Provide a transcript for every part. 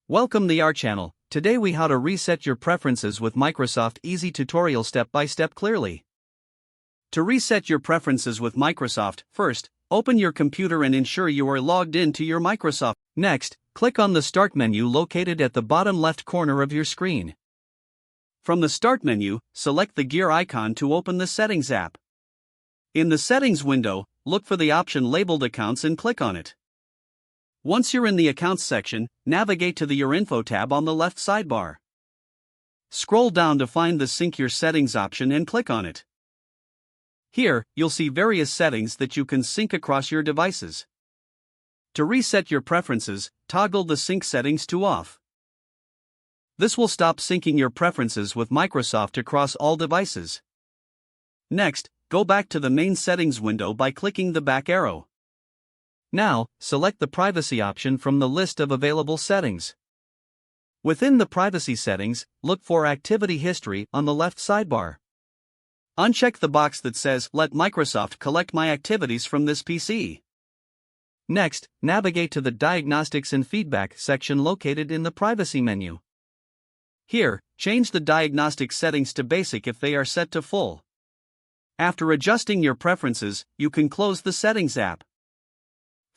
Welcome to our channel. Today we how to reset your preferences with Microsoft easy tutorial step by step clearly. To reset your preferences with Microsoft, first, open your computer and ensure you are logged in to your Microsoft. Next, click on the Start menu located at the bottom left corner of your screen. From the Start menu, select the gear icon to open the Settings app. In the Settings window, look for the option labeled Accounts and click on it. Once you're in the Accounts section, navigate to the Your Info tab on the left sidebar. Scroll down to find the Sync Your Settings option and click on it. Here, you'll see various settings that you can sync across your devices. To reset your preferences, toggle the sync settings to off. This will stop syncing your preferences with Microsoft across all devices. Next, go back to the main settings window by clicking the back arrow. Now, select the privacy option from the list of available settings. Within the privacy settings, look for Activity History on the left sidebar. Uncheck the box that says Let Microsoft collect my activities from this PC. Next, navigate to the Diagnostics and Feedback section located in the Privacy menu. Here, change the diagnostic settings to Basic if they are set to full. After adjusting your preferences, you can close the Settings app.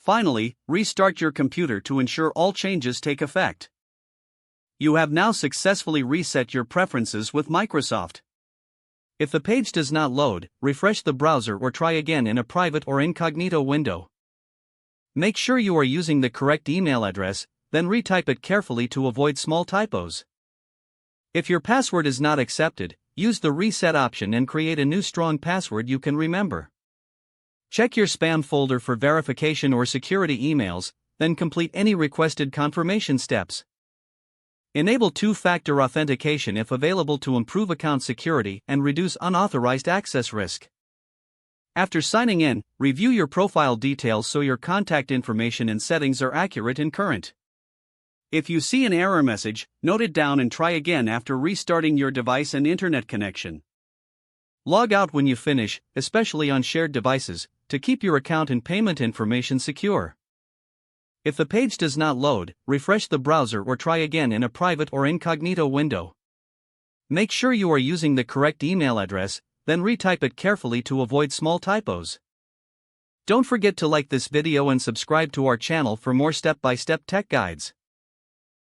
Finally, restart your computer to ensure all changes take effect. You have now successfully reset your preferences with Microsoft. If the page does not load, refresh the browser or try again in a private or incognito window. Make sure you are using the correct email address, then retype it carefully to avoid small typos. If your password is not accepted, use the Reset option and create a new strong password you can remember. Check your spam folder for verification or security emails, then complete any requested confirmation steps. Enable two-factor authentication if available to improve account security and reduce unauthorized access risk. After signing in, review your profile details so your contact information and settings are accurate and current. If you see an error message, note it down and try again after restarting your device and internet connection. Log out when you finish, especially on shared devices, to keep your account and payment information secure. If the page does not load, refresh the browser or try again in a private or incognito window. Make sure you are using the correct email address, then retype it carefully to avoid small typos. Don't forget to like this video and subscribe to our channel for more step-by-step tech guides.